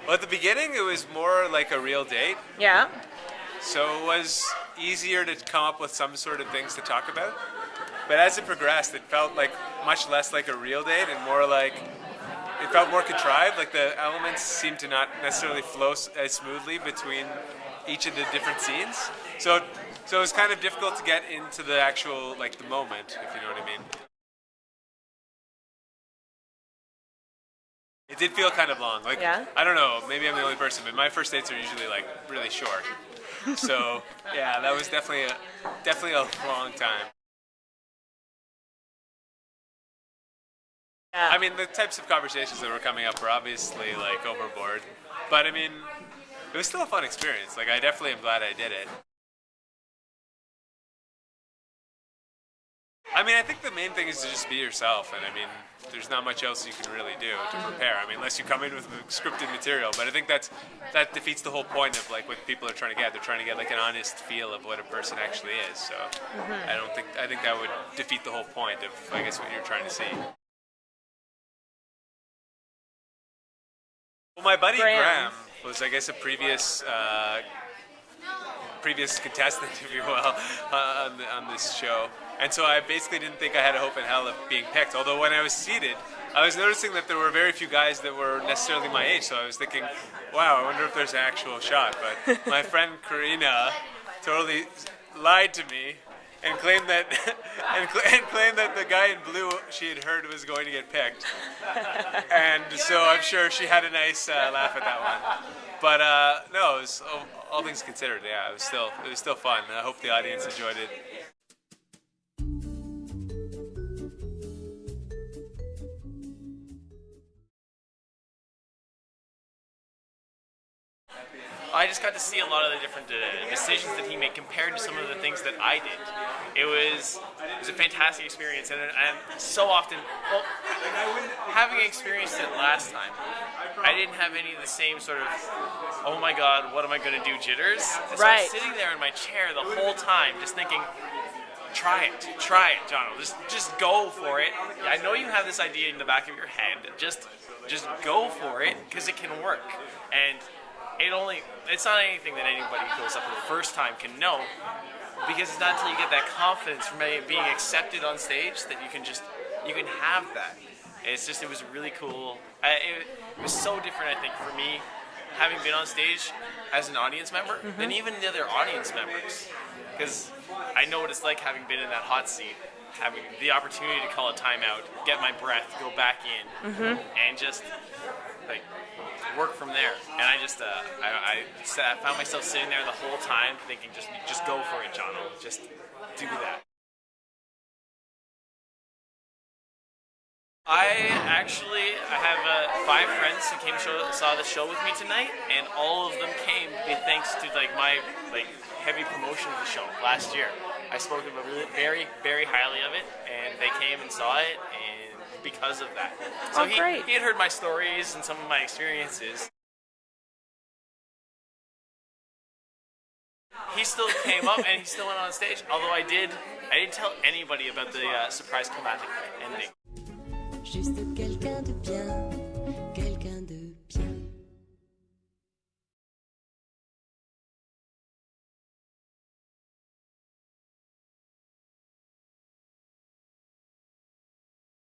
Well, at the beginning, it was more like a real date. Yeah. So it was easier to come up with some sort of things to talk about. But as it progressed, it felt like much less like a real date and more like it felt more contrived. Like the elements seemed to not necessarily flow as smoothly between each of the different scenes. So it was kind of difficult to get into the actual like the moment, if you know what I mean. It did feel kind of long. Like Yeah? I don't know, maybe I'm the only person, but my first dates are usually like really short. So yeah, that was definitely a long time. Yeah. I mean, the types of conversations that were coming up were obviously like overboard, but I mean, it was still a fun experience. Like I definitely am glad I did it. I mean, I think the main thing is to just be yourself, and I mean, there's not much else you can really do to prepare. I mean, unless you come in with scripted material, but I think that defeats the whole point of like what people are trying to get. They're trying to get like an honest feel of what a person actually is. So I think that would defeat the whole point of I guess what you're trying to see. Well, my buddy Graham was, I guess, a previous contestant, if you will, on this show. And so I basically didn't think I had a hope in hell of being picked. Although when I was seated, I was noticing that there were very few guys that were necessarily my age. So I was thinking, wow, I wonder if there's an actual shot. But my friend Karina totally lied to me and claimed that and claimed that the guy in blue she had heard was going to get picked. And so I'm sure she had a nice laugh at that one. But no, it was, all things considered, yeah, it was still fun. I hope the audience enjoyed it. I just got to see a lot of the different decisions that he made compared to some of the things that I did. It was a fantastic experience, and so often, well, having experienced it last time, I didn't have any of the same sort of, oh my god, what am I going to do jitters? So I was sitting there in my chair the whole time just thinking, try it, Jono. Just go for it. I know you have this idea in the back of your head. Just go for it, because it can work. And it's not anything that anybody who goes up for the first time can know, because it's not until you get that confidence from being accepted on stage that you can have that. It was really cool. It was so different, I think, for me, having been on stage as an audience member than even the other audience members, because I know what it's like having been in that hot seat, having the opportunity to call a timeout, get my breath, go back in, and just like work from there. And I found myself sitting there the whole time thinking, just go for it, Jono. Just do that. I have 5 friends who came saw the show with me tonight, and all of them came thanks to like my heavy promotion of the show last year. I spoke about very, very highly of it, and they came and saw it, and because of that. So he had heard my stories and some of my experiences. He still came up and he still went on stage, although I didn't tell anybody about the surprise combat ending.